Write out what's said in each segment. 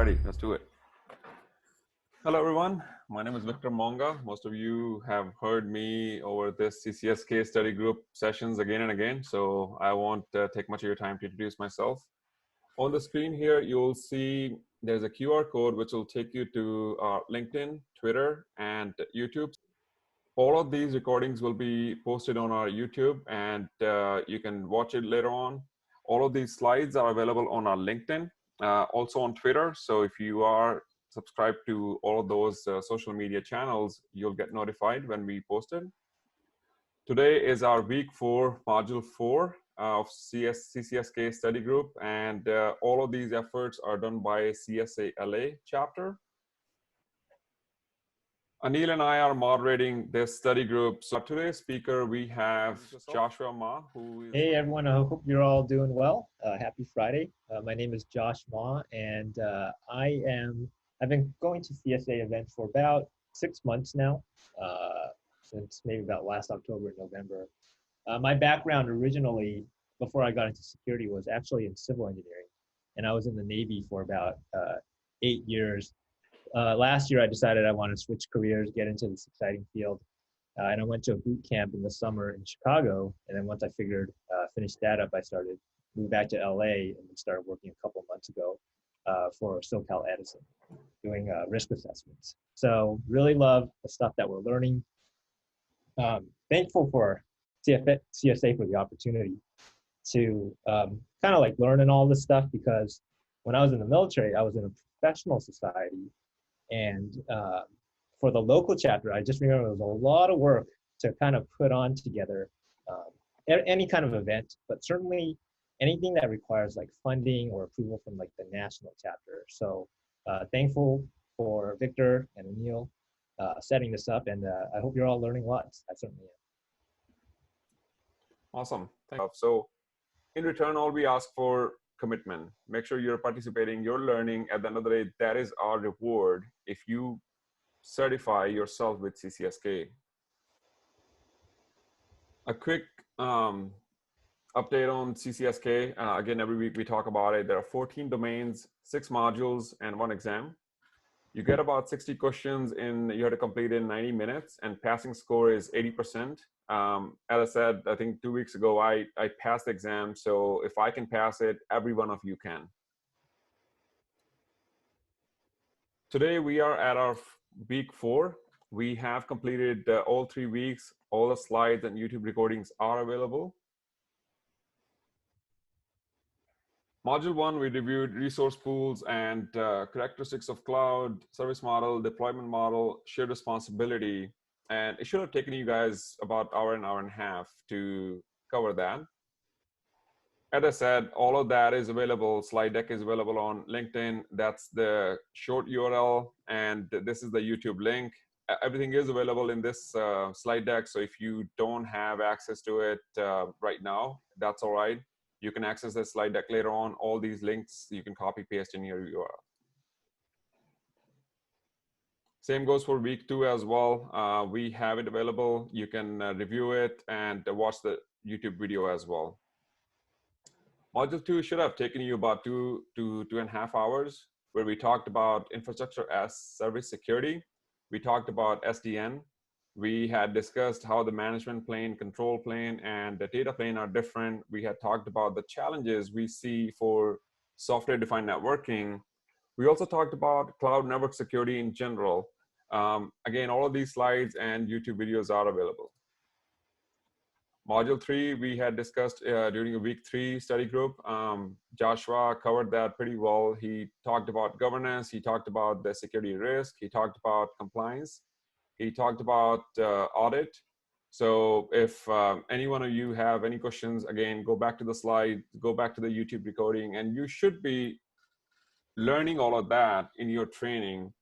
Alrighty, let's do it. Hello, everyone. My name is Victor Monga. Most of you have heard me over this CCSK study group sessions again and again, so I won't take much of your time to introduce myself. On the screen here, you'll see there's a QR code which will take you to LinkedIn, Twitter, and YouTube. All of these recordings will be posted on our YouTube, and you can watch it later on. All of these slides are available on our LinkedIn, also on Twitter. So if you are subscribed to all of those social media channels, you'll get notified when we post it. Today is our week 4, module 4 of CCSK study group, and all of these efforts are done by CSA LA chapter. Anil and I are moderating this study group. So today's speaker, we have Joshua Ma, who is... Hey everyone, I hope you're all doing well. Happy Friday. My name is Josh Ma, and I've been going to CSA events for about 6 months now, since maybe about last October, November. My background originally, before I got into security, was actually in civil engineering, and I was in the Navy for about 8 years. Last year, I decided I wanted to switch careers, get into this exciting field. And I went to a boot camp in the summer in Chicago. And then once I finished that up, I moved back to LA and started working a couple months ago for SoCal Edison, doing risk assessments. So really love the stuff that we're learning. Thankful for CSA for the opportunity to kind of like learn and all this stuff, because when I was in the military, I was in a professional society. And for the local chapter, I just remember it was a lot of work to kind of put on together any kind of event, but certainly anything that requires like funding or approval from like the national chapter. So thankful for Victor and Anil setting this up, and I hope you're all learning lots. I certainly am. Awesome. Thank you. So in return, all we ask for commitment. Make sure you're participating, you're learning. At the end of the day, that is our reward if you certify yourself with CCSK. A quick update on CCSK. Again, every week we talk about it. There are 14 domains, 6 modules, and 1 exam. You get about 60 questions you have to complete in 90 minutes, and passing score is 80%. As I said, I think 2 weeks ago, I passed the exam. So if I can pass it, every one of you can. Today, we are at our week 4. We have completed all 3 weeks. All the slides and YouTube recordings are available. Module 1, we reviewed resource pools and characteristics of cloud, service model, deployment model, shared responsibility. And it should have taken you guys about an hour and a half to cover that. As I said, all of that is available. Slide deck is available on LinkedIn. That's the short URL. And this is the YouTube link. Everything is available in this slide deck. So if you don't have access to it right now, that's all right. You can access the slide deck later on. All these links you can copy paste in your URL. Same goes for week 2 as well. We have it available. You can review it and watch the YouTube video as well. Module 2 should have taken you about 2 to 2.5 hours, where we talked about infrastructure as service security. We talked about SDN. We had discussed how the management plane, control plane, and the data plane are different. We had talked about the challenges we see for software-defined networking. We also talked about cloud network security in general. Again, all of these slides and YouTube videos are available. Module 3, we had discussed during a week 3 study group. Joshua covered that pretty well. He talked about governance. He talked about the security risk. He talked about compliance. He talked about audit. So if any one of you have any questions, again, go back to the slide, go back to the YouTube recording, and you should be learning all of that in your training.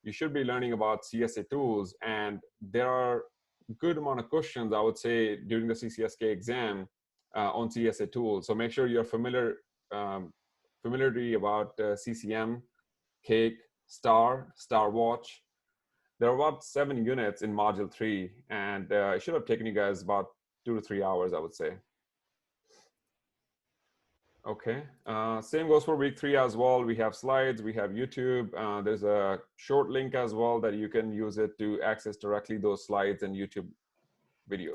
You should be learning about CSA tools, and there are a good amount of questions, I would say, during the CCSK exam on CSA tools. So make sure you're familiarity about CCM, Cake, Star Watch. There are about 7 units in module 3, and it should have taken you guys about 2 to 3 hours, I would say. Okay. Same goes for week 3 as well. We have slides, we have YouTube. There's a short link as well that you can use it to access directly those slides and YouTube video.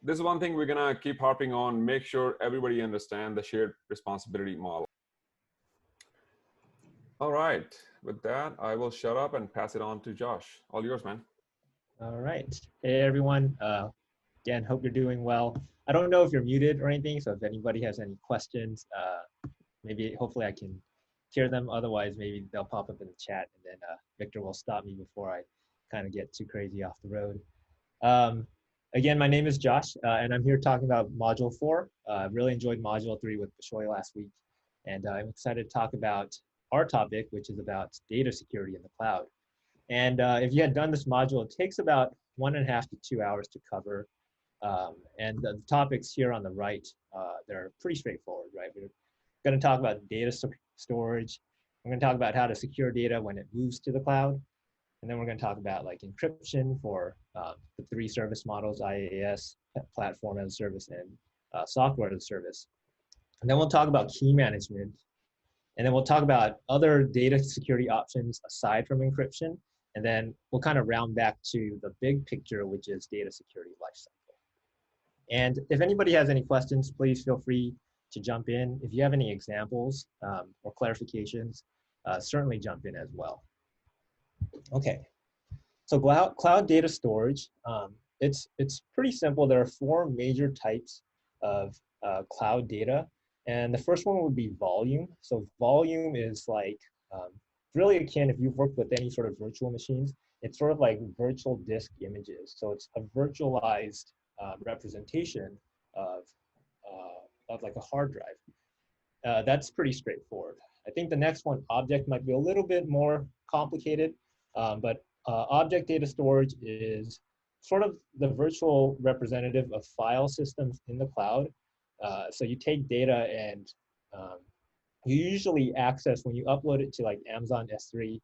This is one thing we're gonna keep harping on, make sure everybody understand the shared responsibility model. All right, with that, I will shut up and pass it on to Josh. All yours, man. All right. Hey, everyone. Again, hope you're doing well. I don't know if you're muted or anything, so if anybody has any questions, maybe hopefully I can hear them. Otherwise, maybe they'll pop up in the chat, and then Victor will stop me before I kind of get too crazy off the road. Again, my name is Josh, and I'm here talking about Module 4. Really enjoyed Module 3 with Bishoy last week, and I'm excited to talk about our topic, which is about data security in the cloud. And if you had done this module, it takes about 1.5 to 2 hours to cover. And the topics here on the right, they're pretty straightforward, right? We're going to talk about data storage. We're going to talk about how to secure data when it moves to the cloud. And then we're going to talk about like encryption for the 3 service models, IaaS, platform as a service, and software as a service. And then we'll talk about key management. And then we'll talk about other data security options aside from encryption. And then we'll kind of round back to the big picture, which is data security lifecycle. And if anybody has any questions, please feel free to jump in. If you have any examples or clarifications, certainly jump in as well. Okay, so cloud data storage, it's pretty simple. There are 4 major types of cloud data. And the first one would be volume. So volume is like, really akin, if you've worked with any sort of virtual machines, it's sort of like virtual disk images. So it's a virtualized representation of like a hard drive. That's pretty straightforward. I think the next one, object, might be a little bit more complicated, but object data storage is sort of the virtual representative of file systems in the cloud. So you take data and you usually access, when you upload it to like Amazon S3,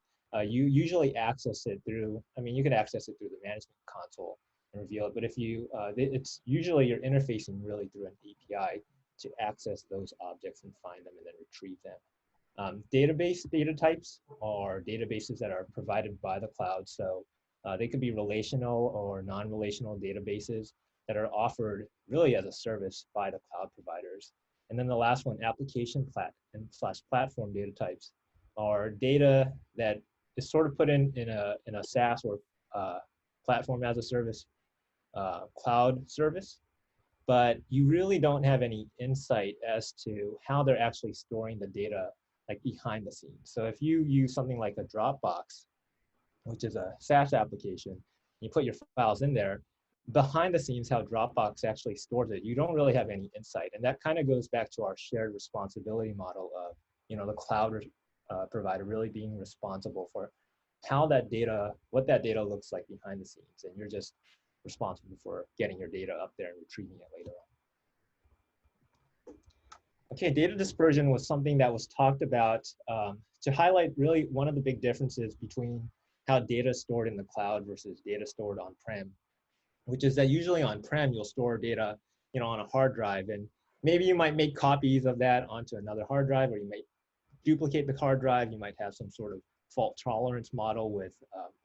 you usually access it through, I mean, you could access it through the management console and reveal it, but if you, it's usually you're interfacing really through an API to access those objects and find them and then retrieve them. Database data types are databases that are provided by the cloud. So they could be relational or non-relational databases that are offered really as a service by the cloud providers. And then the last one, application platform data types, are data that is sort of put in a SaaS or platform as a service cloud service, but you really don't have any insight as to how they're actually storing the data like behind the scenes. So if you use something like a Dropbox, which is a SaaS application, you put your files in there, behind the scenes how Dropbox actually stores it, you don't really have any insight. And that kind of goes back to our shared responsibility model of, you know, the cloud provider really being responsible for how that data, what that data looks like behind the scenes. And you're just responsible for getting your data up there and retrieving it later on. Okay, data dispersion was something that was talked about to highlight really one of the big differences between how data is stored in the cloud versus data stored on-prem, which is that usually on-prem, you'll store data, you know, on a hard drive, and maybe you might make copies of that onto another hard drive, or you might duplicate the hard drive. You might have some sort of fault tolerance model with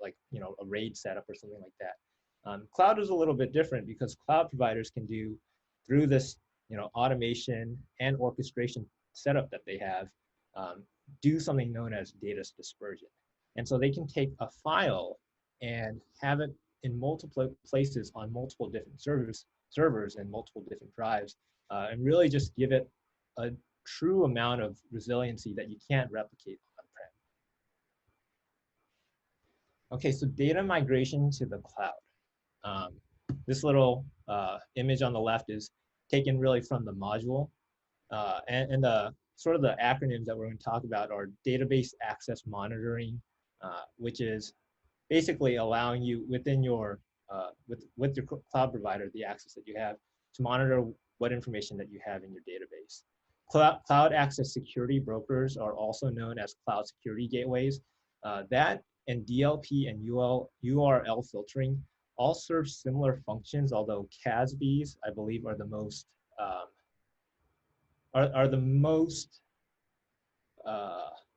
like, you know, a RAID setup or something like that. Cloud is a little bit different because cloud providers can do, through this, you know, automation and orchestration setup that they have, do something known as data dispersion. And so they can take a file and have it in multiple places on multiple different servers and multiple different drives, and really just give it a true amount of resiliency that you can't replicate on-prem. Okay, so data migration to the cloud. This little image on the left is taken really from the module, and the sort of the acronyms that we're going to talk about are database access monitoring, which is basically allowing you within your with your cloud provider, the access that you have to monitor what information that you have in your database. Cloud access security brokers are also known as cloud security gateways. That and DLP and URL filtering all serve similar functions, although CASBs, I believe, are the most are the most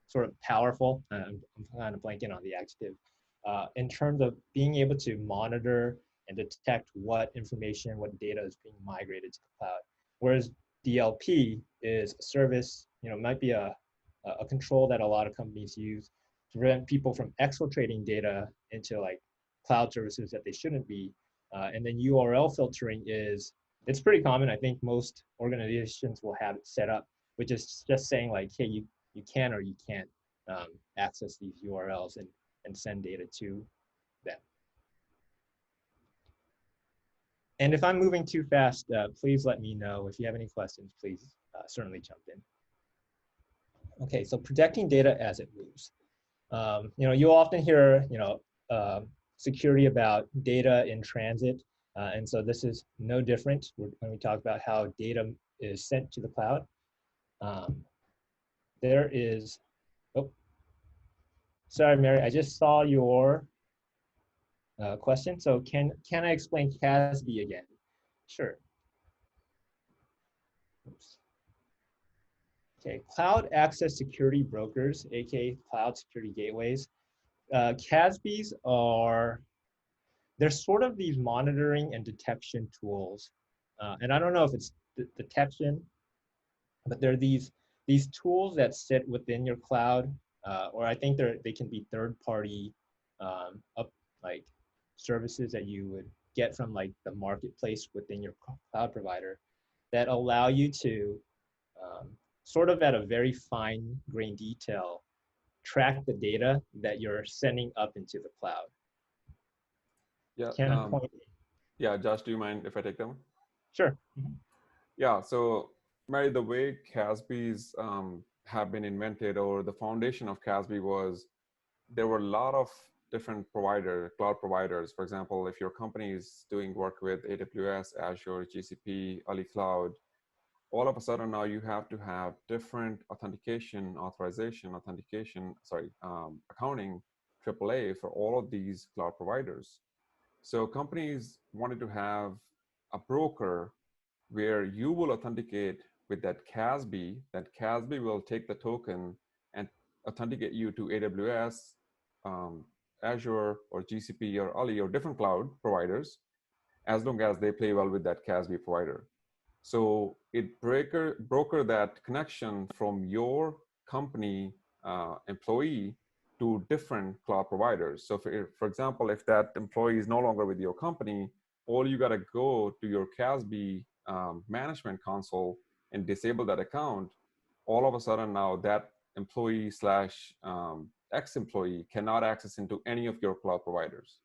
sort of powerful. I'm kind of blanking on the adjective in terms of being able to monitor and detect what information, what data is being migrated to the cloud. Whereas DLP is a service, might be a control that a lot of companies use to prevent people from exfiltrating data into like cloud services that they shouldn't be. And then URL filtering it's pretty common. I think most organizations will have it set up, which is just saying like, hey, you can or you can't access these URLs and send data to them. And if I'm moving too fast, please let me know. If you have any questions, please certainly jump in. Okay, so protecting data as it moves. You'll often hear, security about data in transit. And so this is no different when we talk about how data is sent to the cloud. There is, oh, sorry, Mary, I just saw your question. So can I explain CASB again? Sure. Oops. Okay, cloud access security brokers, aka cloud security gateways. CASBs they're sort of these monitoring and detection tools. And I don't know if it's detection, but they're these tools that sit within your cloud, or I think they can be third-party like services that you would get from like the marketplace within your cloud provider that allow you to sort of at a very fine grain detail track the data that you're sending up into the cloud. Yeah. Can I point? Yeah, Josh, do you mind if I take them? Sure. Yeah, so Mary, the way CASBs have been invented, or the foundation of CASB was there were a lot of different cloud providers. For example, if your company is doing work with AWS, Azure, GCP, Ali Cloud, all of a sudden now you have to have different accounting, AAA for all of these cloud providers. So companies wanted to have a broker where you will authenticate with that CASB. That CASB will take the token and authenticate you to AWS, Azure, or GCP, or Ali, or different cloud providers, as long as they play well with that CASB provider. So it broker that connection from your company employee to different cloud providers. So for example, if that employee is no longer with your company, all you got to go to your CASB management console and disable that account. All of a sudden now that employee slash ex-employee cannot access into any of your cloud providers.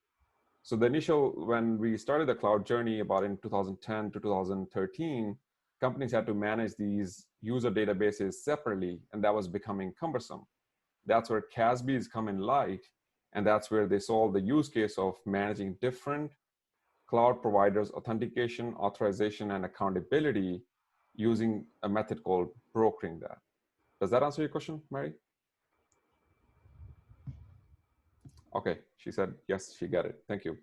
So when we started the cloud journey about in 2010 to 2013, companies had to manage these user databases separately, and that was becoming cumbersome. That's where CASBs come in light, and that's where they solve the use case of managing different cloud providers' authentication, authorization, and accountability using a method called brokering that. Does that answer your question, Mary? Okay, she said yes, she got it. Thank you.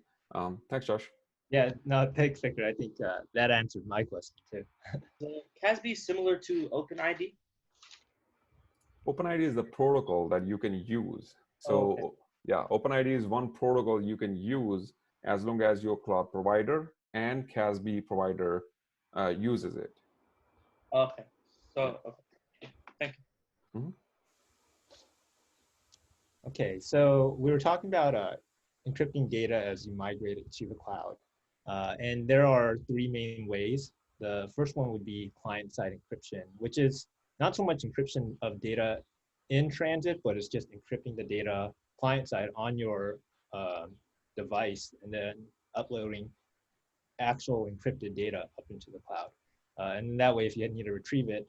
Thanks, Josh. Yeah, no, thanks, Victor. I think that answered my question too. The CASB similar to OpenID? OpenID is the protocol that you can use. So okay. yeah, OpenID is one protocol you can use as long as your cloud provider and CASB provider uses it. Okay. So, okay. Thank you. Mm-hmm. Okay, so we were talking about encrypting data as you migrate it to the cloud. And there are three main ways. The first one would be client-side encryption, which is not so much encryption of data in transit, but it's just encrypting the data client-side on your device and then uploading actual encrypted data up into the cloud. And that way, if you need to retrieve it,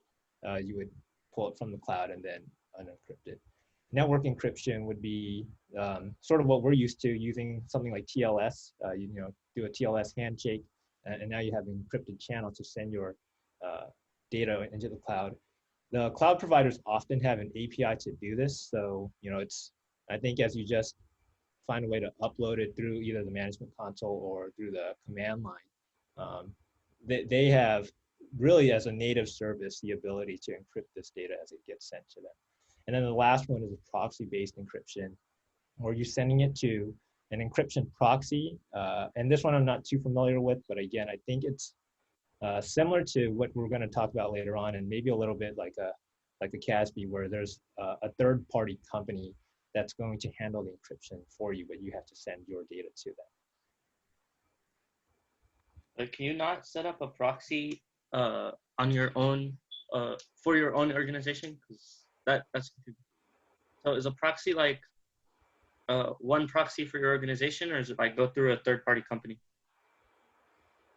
you would pull it from the cloud and then unencrypt it. Network encryption would be sort of what we're used to using something like TLS. You do a TLS handshake, and now you have an encrypted channel to send your data into the cloud. The cloud providers often have an API to do this, so I think as you just find a way to upload it through either the management console or through the command line, they have really as a native service, the ability to encrypt this data as it gets sent to them. And then the last one is a proxy-based encryption, where you're sending it to an encryption proxy. And this one I'm not too familiar with, but again, I think it's similar to what we're going to talk about later on, and maybe a little bit like a CASB, where there's a third-party company that's going to handle the encryption for you, but you have to send your data to them. Can you not set up a proxy on your own for your own organization? Because that's confusing. So is a proxy like one proxy for your organization, or is it like go through a third-party company?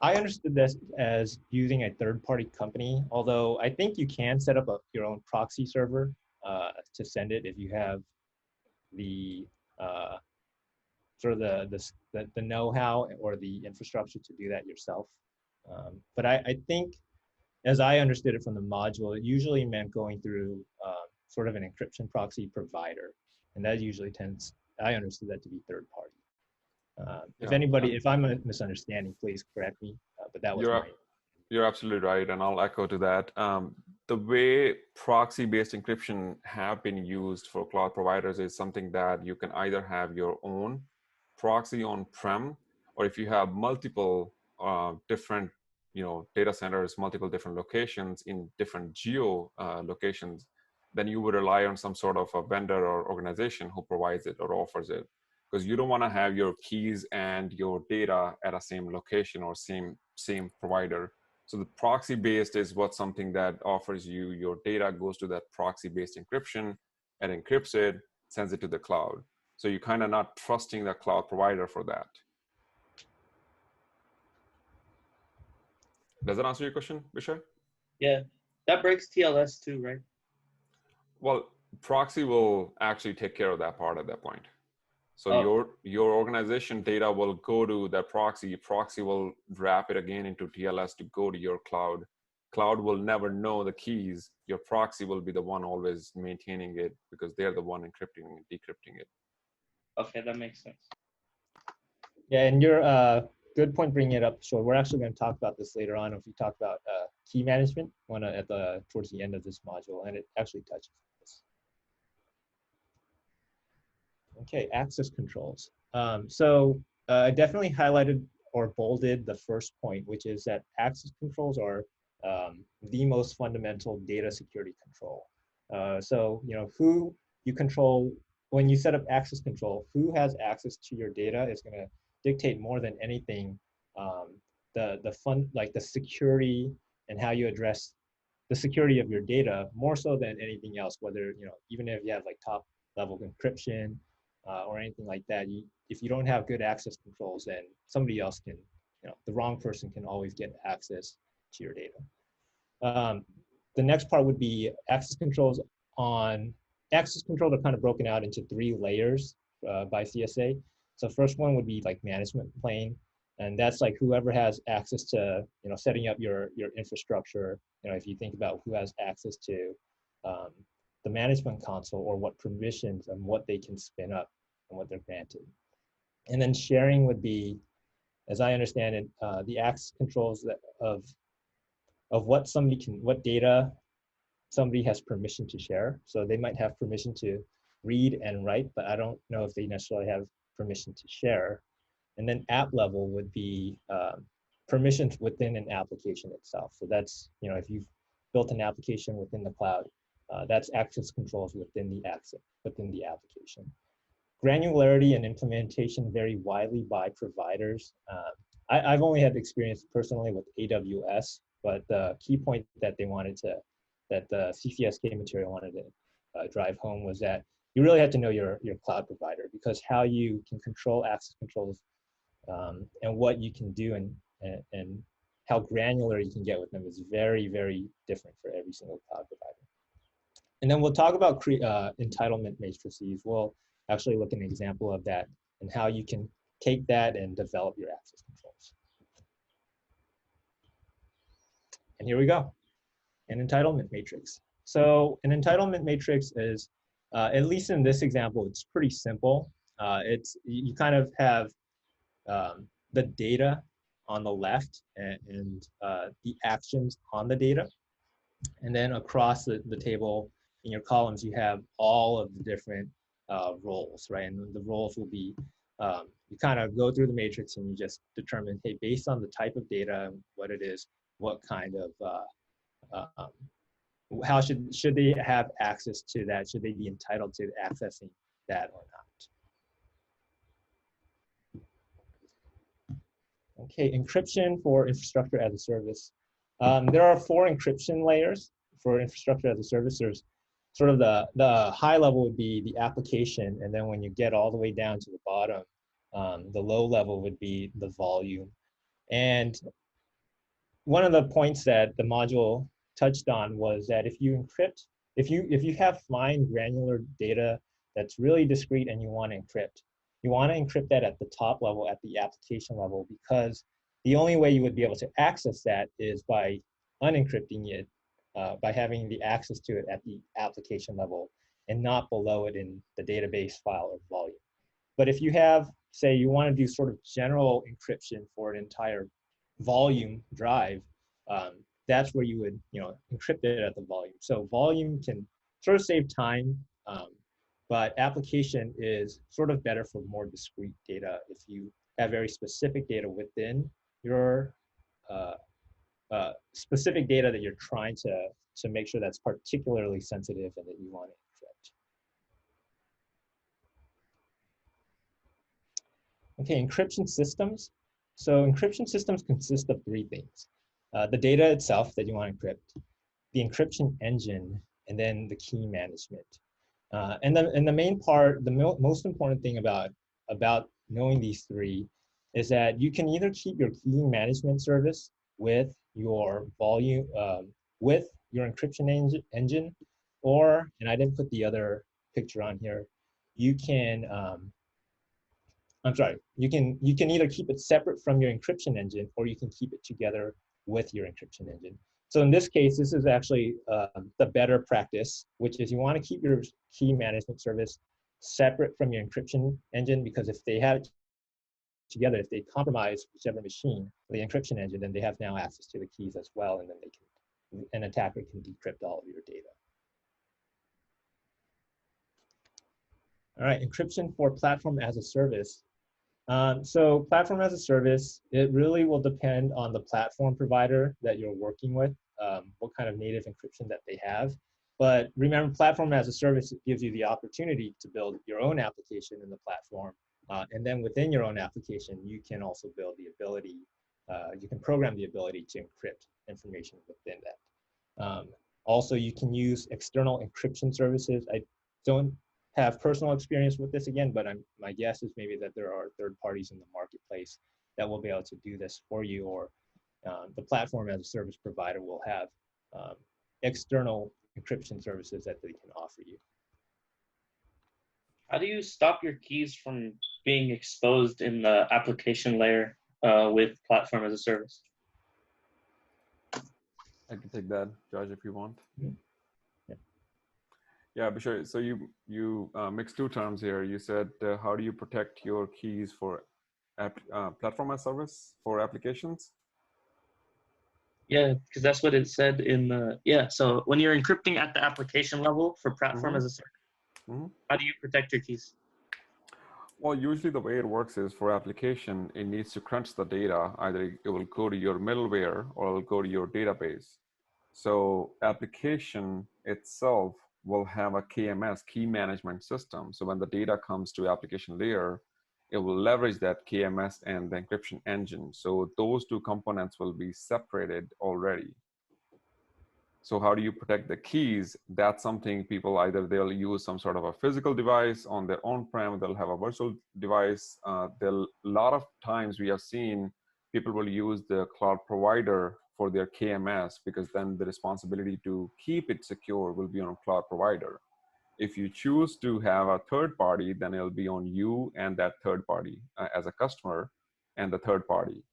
I understood this as using a third-party company, although I think you can set up your own proxy server to send it if you have the sort of the know-how or the infrastructure to do that yourself. But I think, as I understood it from the module, it usually meant going through sort of an encryption proxy provider, and that usually I understood that to be third-party. If I'm misunderstanding, please correct me, but that was You're absolutely right, and I'll echo to that. The way proxy-based encryption have been used for cloud providers is something that you can either have your own proxy on-prem, or if you have multiple different data centers, multiple different locations in different geo locations, then you would rely on some sort of a vendor or organization who provides it or offers it. Because you don't want to have your keys and your data at a same location or same provider. So the proxy-based is something that offers you your data goes to that proxy-based encryption and encrypts it, sends it to the cloud. So you're kind of not trusting the cloud provider for that. Does that answer your question, Vishal? Yeah, that breaks TLS too, right? Well, proxy will actually take care of that part at that point. So your organization data will go to that proxy. Proxy will wrap it again into TLS to go to your cloud. Cloud will never know the keys. Your proxy will be the one always maintaining it because they're the one encrypting and decrypting it. Okay, that makes sense. Yeah, and you're good point bringing it up. So we're actually going to talk about this later on if we talk about key management towards the end of this module, and it actually touches this. Okay, access controls. I definitely highlighted or bolded the first point, which is that access controls are the most fundamental data security control. Who you control, when you set up access control, who has access to your data is going to dictate more than anything the security and how you address the security of your data more so than anything else, whether, even if you have like top level encryption or anything like that, if you don't have good access controls, then somebody else can, the wrong person can always get access to your data. The next part would be access controls. Access controls are kind of broken out into 3 layers by CSA. So first one would be like management plane, and that's like whoever has access to, setting up your infrastructure. If you think about who has access to the management console, or what permissions and what they can spin up and what they're granted. And then sharing would be, as I understand it, the access controls of what data somebody has permission to share. So they might have permission to read and write, but I don't know if they necessarily have permission to share. And then app level would be permissions within an application itself. So that's, if you've built an application within the cloud, that's access controls within the application. Granularity and implementation vary widely by providers. I've only had experience personally with AWS, but the key point that the CCSK material wanted to drive home was that you really have to know your cloud provider, because how you can control access controls and what you can do and how granular you can get with them is very, very different for every single cloud provider. And then we'll talk about entitlement matrices. We'll actually look at an example of that and how you can take that and develop your access controls. And here we go, an entitlement matrix. So an entitlement matrix is, at least in this example, it's pretty simple. You kind of have the data on the left and the actions on the data. And then across the table in your columns, you have all of the different roles, right? And the roles will be, you kind of go through the matrix and you just determine, hey, based on the type of data, what it is, what kind of, how should they have access to that? Should they be entitled to accessing that or not? Okay, encryption for infrastructure as a service. There are 4 encryption layers for infrastructure as a service. There's sort of the high level would be the application, and then when you get all the way down to the bottom, the low level would be the volume. And one of the points that the module touched on was that if you encrypt, if you have fine granular data that's really discrete and you want to encrypt that at the top level, at the application level, because the only way you would be able to access that is by unencrypting it, by having the access to it at the application level and not below it in the database file or volume. But if you have, say, you want to do sort of general encryption for an entire volume drive, that's where you would, encrypt it at the volume. So volume can sort of save time, but application is sort of better for more discrete data if you have very specific data within your specific data that you're trying to make sure that's particularly sensitive and that you want to encrypt. Okay, encryption systems. So encryption systems consist of 3 things. The data itself that you want to encrypt, the encryption engine, and then the key management. And the main part, the most important thing about knowing these 3 is that you can either keep your key management service with your volume, with your encryption engine, or, and I didn't put the other picture on here, you can, I'm sorry, you can either keep it separate from your encryption engine, or you can keep it together with your encryption engine. So in this case, this is actually the better practice, which is you want to keep your key management service separate from your encryption engine, because if they have it together, if they compromise whichever machine, the encryption engine, then they have now access to the keys as well, and then an attacker can decrypt all of your data. All right, encryption for platform as a service. So platform as a service, it really will depend on the platform provider that you're working with, what kind of native encryption that they have. But remember, platform as a service, it gives you the opportunity to build your own application in the platform. And then within your own application, you can also build the ability, you can program the ability to encrypt information within that. Also, you can use external encryption services. I don't have personal experience with this again, but my guess is maybe that there are 3rd parties in the marketplace that will be able to do this for you, or the platform as a service provider will have external encryption services that they can offer you. How do you stop your keys from being exposed in the application layer with platform as a service? I can take that, Josh, if you want. Mm-hmm. Yeah, but sure. So you mixed 2 terms here. You said, how do you protect your keys for platform as service for applications? Yeah, because that's what it said in the, yeah. So when you're encrypting at the application level for platform as a service, how do you protect your keys? Well, usually the way it works is for application, it needs to crunch the data. Either it will go to your middleware or it will go to your database. So application itself will have a KMS, key management system. So when the data comes to application layer, it will leverage that KMS and the encryption engine. So those 2 components will be separated already. So how do you protect the keys? That's something people either they'll use some sort of a physical device on their on-prem, they'll have a virtual device. A lot of times we have seen people will use the cloud provider for their KMS, because then the responsibility to keep it secure will be on a cloud provider. If you choose to have a 3rd party, then it'll be on you and that 3rd party as a customer and the 3rd party.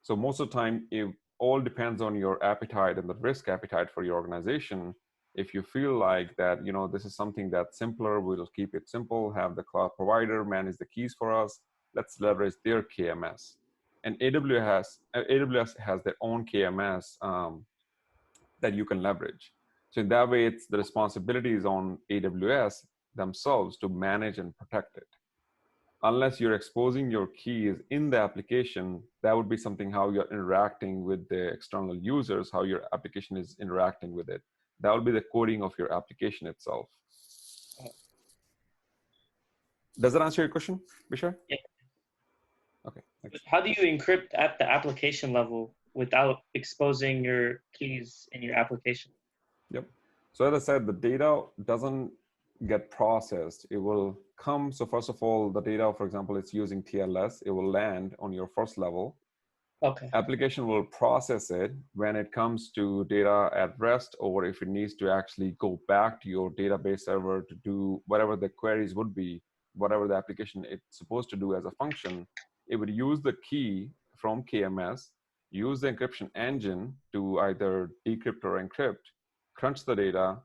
So most of the time, it all depends on your appetite and the risk appetite for your organization. If you feel like that, this is something that's simpler, we'll keep it simple, have the cloud provider manage the keys for us, let's leverage their KMS. And AWS has their own KMS that you can leverage. So in that way, it's the responsibility is on AWS themselves to manage and protect it. Unless you're exposing your keys in the application, that would be something how you're interacting with the external users, how your application is interacting with it. That will be the coding of your application itself. Does that answer your question, Bishar? Yeah. Okay, thanks. How do you encrypt at the application level without exposing your keys in your application? Yep. So as I said, the data doesn't get processed. It will come. So first of all, the data, for example, it's using TLS. It will land on your first level. Okay. Application will process it when it comes to data at rest, or if it needs to actually go back to your database server to do whatever the queries would be, whatever the application it's supposed to do as a function, it would use the key from KMS, use the encryption engine to either decrypt or encrypt, crunch the data,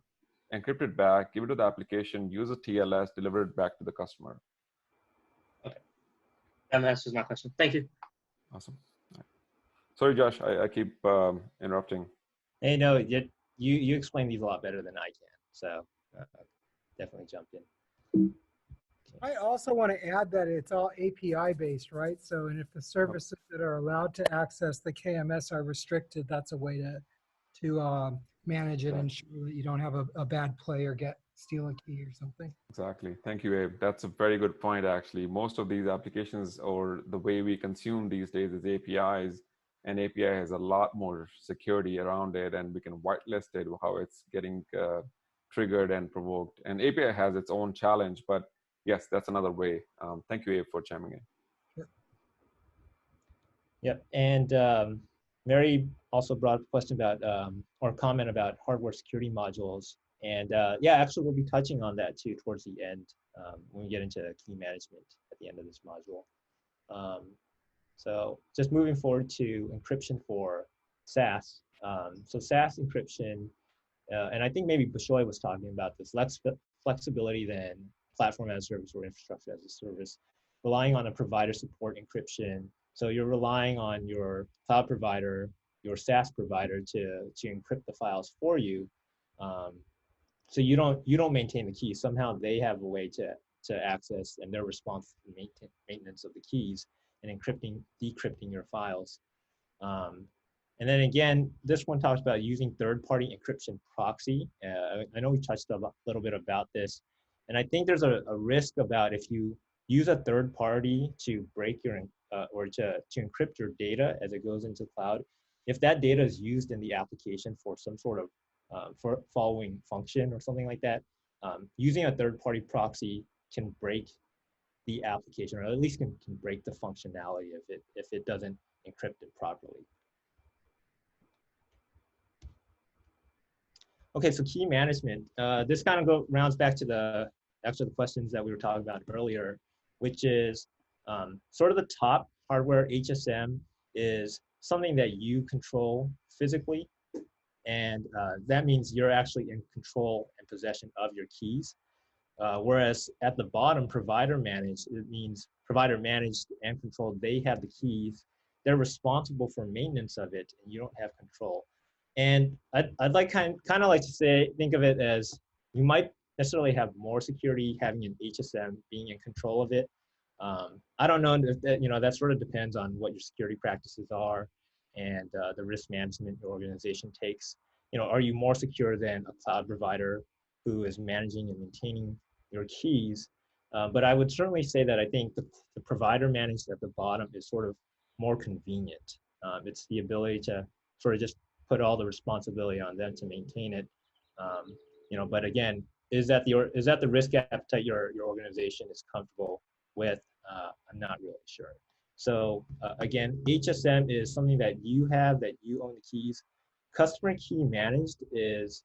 encrypt it back, give it to the application, use a TLS, deliver it back to the customer. Okay. That answers my question. Thank you. Awesome. Sorry, Josh, I keep interrupting. Hey, no, you explain these a lot better than I can, so definitely jump in. I also want to add that it's all API based, right? So, and if the services that are allowed to access the KMS are restricted, that's a way to manage it and ensure that you don't have a bad player steal a key or something. Exactly. Thank you, Abe. That's a very good point, actually. Most of these applications, or the way we consume these days, is APIs, and API has a lot more security around it, and we can whitelist it, how it's getting triggered and provoked. And API has its own challenge, but yes, that's another way. Thank you, Abe, for chiming in. Sure. Yep. And Mary also brought up a question about, or comment about hardware security modules. And yeah, actually, we'll be touching on that too towards the end when we get into key management at the end of this module. So just moving forward to encryption for SAS. So SAS encryption, and I think maybe Bishoy was talking about this, less flexibility than platform as a service or infrastructure as a service, relying on a provider support encryption. So you're relying on your cloud provider, your SaaS provider to encrypt the files for you. So you don't maintain the keys. Somehow they have a way to access, and they're responsible for maintenance of the keys and decrypting your files. And then again, this one talks about using third-party encryption proxy. I know we touched a little bit about this, and I think there's a risk about if you use a third party to break your or to encrypt your data as it goes into cloud. If that data is used in the application for some sort of for following function or something like that, using a third-party proxy can break the application, or at least can break the functionality if it doesn't encrypt it properly. Okay, so key management. This kind of rounds back to the questions that we were talking about earlier, which is sort of the top hardware HSM is something that you control physically. And that means you're actually in control and possession of your keys. Whereas at the bottom, provider managed, it means provider managed and controlled, they have the keys. They're responsible for maintenance of it, and you don't have control. And I'd like kind of like to say, think of it as you might necessarily have more security having an HSM being in control of it. I don't know if that, that sort of depends on what your security practices are and the risk management your organization takes. Are you more secure than a cloud provider who is managing and maintaining your keys? But I would certainly say that I think the provider managed at the bottom is sort of more convenient. It's the ability to sort of just put all the responsibility on them to maintain it. But again, is that the risk appetite your organization is comfortable with? I'm not really sure. So again, HSM is something that you have, that you own the keys. Customer key managed is,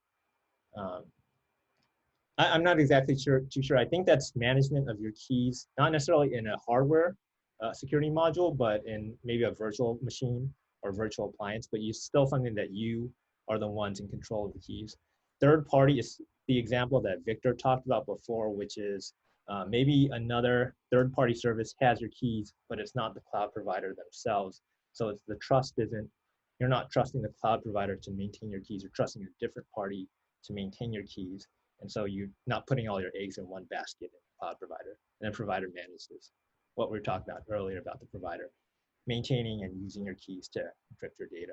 I'm not exactly too sure. I think that's management of your keys, not necessarily in a hardware security module, but in maybe a virtual machine or virtual appliance, but you still something that you are the ones in control of the keys. Third party is the example that Victor talked about before, which is Maybe another third-party service has your keys, but it's not the cloud provider themselves. So it's the trust isn't, you're not trusting the cloud provider to maintain your keys, you're trusting a different party to maintain your keys. And so you're not putting all your eggs in one basket in the cloud provider. And then provider manages what we were talking about earlier about the provider, maintaining and using your keys to encrypt your data.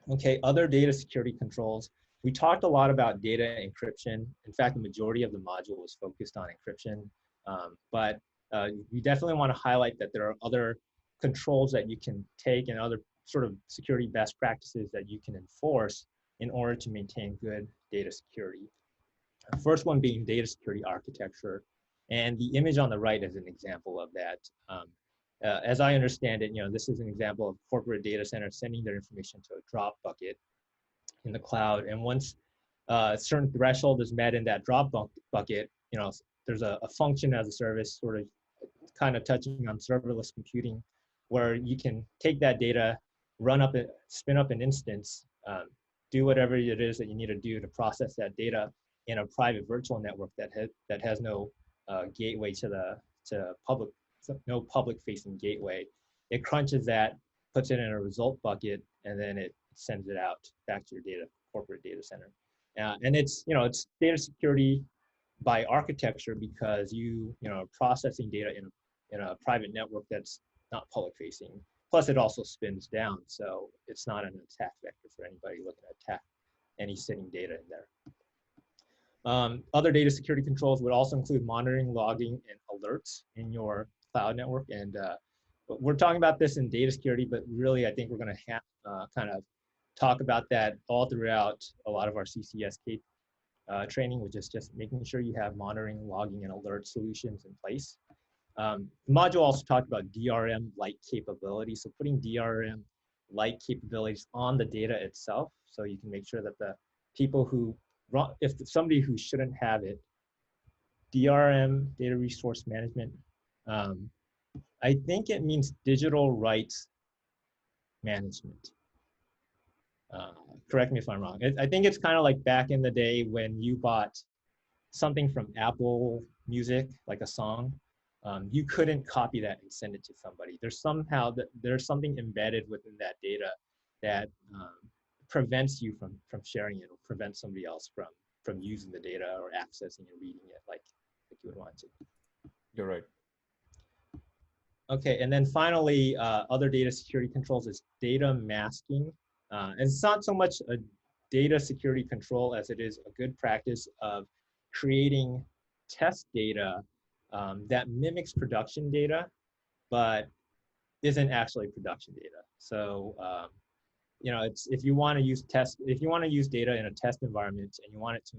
Okay, other data security controls. We talked a lot about data encryption. In fact, the majority of the module was focused on encryption, but we definitely want to highlight that there are other controls that you can take and other sort of security best practices that you can enforce in order to maintain good data security. The first one being data security architecture, and the image on the right is an example of that. As I understand it, this is an example of corporate data centers sending their information to a drop bucket in the cloud, and once a certain threshold is met in that drop bucket, there's a function as a service, sort of kind of touching on serverless computing, where you can take that data, spin up an instance, do whatever it is that you need to do to process that data in a private virtual network that has no gateway to public, no public-facing gateway. It crunches that, puts it in a result bucket, and then it sends it out back to your corporate data center. And it's data security by architecture because you processing data in a private network that's not public-facing. Plus, it also spins down, so it's not an attack vector for anybody looking to attack any sitting data in there. Other data security controls would also include monitoring, logging, and alerts in your cloud network. And we're talking about this in data security, but really I think we're going to kind of talk about that all throughout a lot of our CCSK training, which is just making sure you have monitoring, logging, and alert solutions in place. The module also talked about DRM-like capabilities, so putting DRM-like capabilities on the data itself, so you can make sure that the people who if somebody who shouldn't have it, DRM, data resource management, I think it means digital rights management. Correct me if I'm wrong. I think it's kind of like back in the day when you bought something from Apple Music, like a song, you couldn't copy that and send it to somebody. There's something embedded within that data that prevents you from sharing it, or prevents somebody else from using the data or accessing and reading it like you would want to. You're right. Okay, and then finally, other data security controls is data masking. And it's not so much a data security control as it is a good practice of creating test data that mimics production data, but isn't actually production data. So, if you want to use data in a test environment and you want it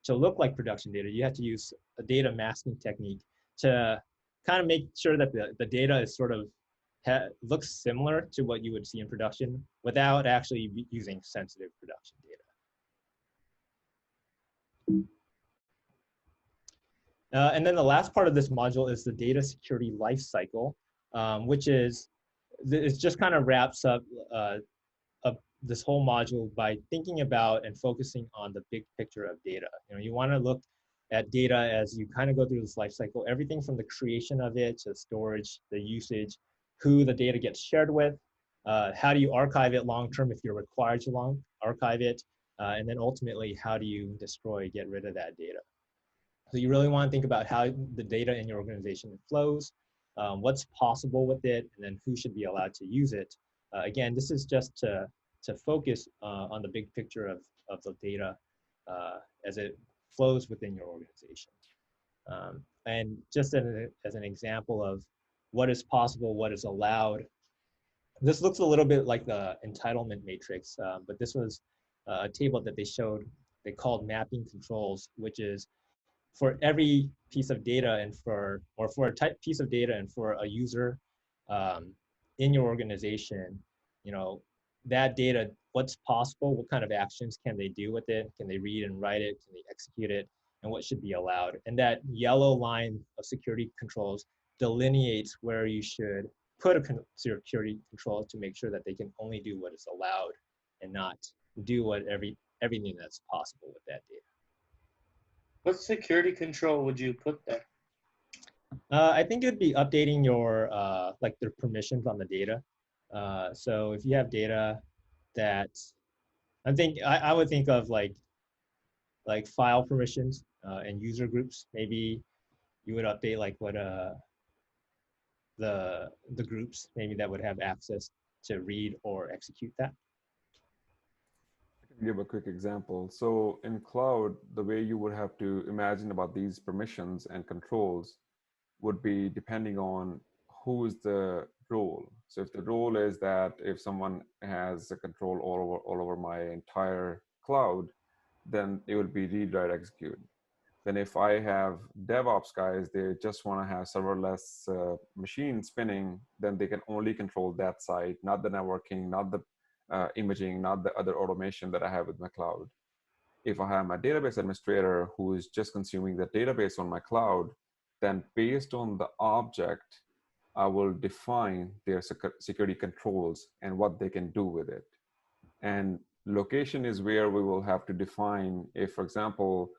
to look like production data, you have to use a data masking technique to kind of make sure that the data is sort of looks similar to what you would see in production without actually using sensitive production data. And then the last part of this module is the data security lifecycle, which is, it just kind of wraps up this whole module by thinking about and focusing on the big picture of data. You want to look at data as you kind of go through this life cycle, everything from the creation of it to storage, the usage, who the data gets shared with, how do you archive it long-term if you're required to archive it, and then ultimately, how do you get rid of that data? So you really want to think about how the data in your organization flows, what's possible with it, and then who should be allowed to use it. Again, this is just to focus on the big picture of the data as it flows within your organization. And just as an example of what is possible, what is allowed, this looks a little bit like the entitlement matrix, but this was a table that they called mapping controls, which is for every piece of data and for a piece of data and for a user in your organization, that data, what's possible, what kind of actions can they do with it? Can they read and write it? Can they execute it? And what should be allowed? And that yellow line of security controls delineates where you should put a security control to make sure that they can only do what is allowed and not do everything that's possible with that data. What security control would you put there? I think it'd be updating your like the permissions on the data. So if you have data that I would think of like file permissions and user groups. Maybe you would update like what the groups maybe that would have access to read or execute that. I can give a quick example. So in cloud, the way you would have to imagine about these permissions and controls would be depending on who is the role. So if the role is that if someone has a control all over my entire cloud, then it would be read, write, execute. Then if I have DevOps guys, they just want to have serverless machine spinning, then they can only control that side, not the networking, not the imaging, not the other automation that I have with my cloud. If I have my database administrator who is just consuming the database on my cloud, then based on the object, I will define their security controls and what they can do with it. And location is where we will have to define if, for example,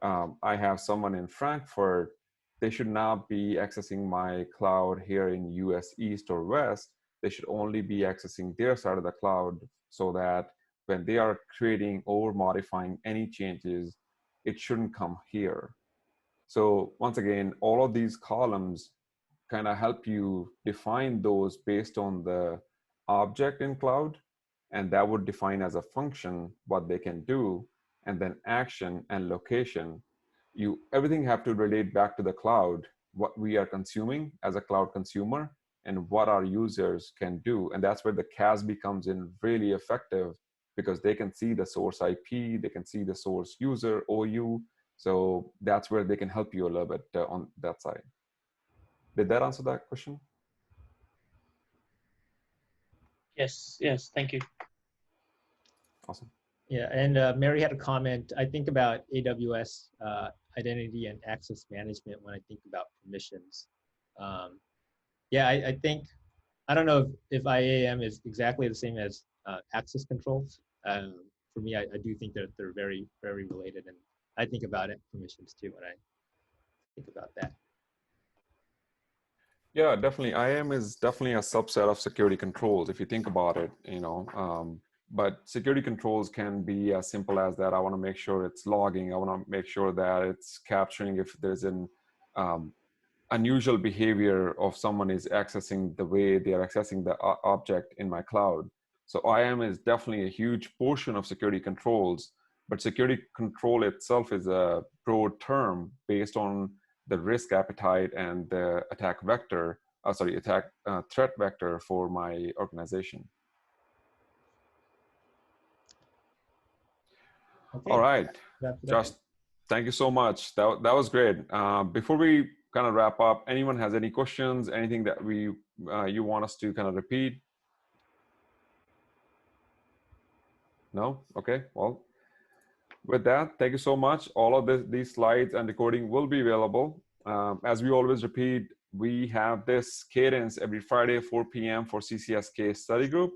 I have someone in Frankfurt, they should not be accessing my cloud here in US East or West. They should only be accessing their side of the cloud so that when they are creating or modifying any changes, it shouldn't come here. So once again, all of these columns kind of help you define those based on the object in cloud, and that would define as a function what they can do, and then action and location. Everything have to relate back to the cloud, what we are consuming as a cloud consumer and what our users can do. And that's where the CASB comes in really effective, because they can see the source IP, they can see the source user, OU. So that's where they can help you a little bit on that side. Did that answer that question? Yes, yes, thank you. Awesome. Yeah, and Mary had a comment. I think about AWS identity and access management when I think about permissions. Yeah, I think, I don't know if IAM is exactly the same as access controls. For me, I do think that they're very, very related, and I think about it permissions too when I think about that. Yeah, definitely. IAM is definitely a subset of security controls if you think about it, but security controls can be as simple as that. I want to make sure it's logging. I want to make sure that it's capturing if there's an unusual behavior of someone is accessing the way they are accessing the object in my cloud. So IAM is definitely a huge portion of security controls, but security control itself is a broad term based on the risk appetite and the attack vector, threat vector for my organization. Okay. All right, Josh, thank you so much. That was great. Before we kind of wrap up, anyone has any questions, anything that you want us to kind of repeat? No? Okay, well, with that, thank you so much. All of these slides and recording will be available. As we always repeat, we have this cadence every Friday, 4 p.m. for CCSK study group.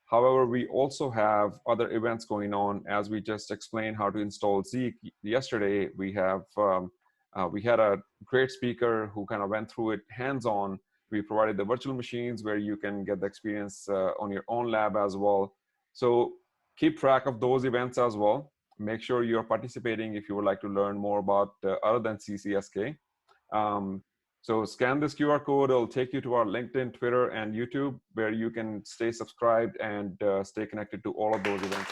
However, we also have other events going on. As we just explained how to install Zeek yesterday, we had a great speaker who kind of went through it hands-on. We provided the virtual machines where you can get the experience on your own lab as well. So keep track of those events as well. Make sure you're participating if you would like to learn more about other than CCSK. So scan this QR code. It'll take you to our LinkedIn, Twitter, and YouTube, where you can stay subscribed and stay connected to all of those events.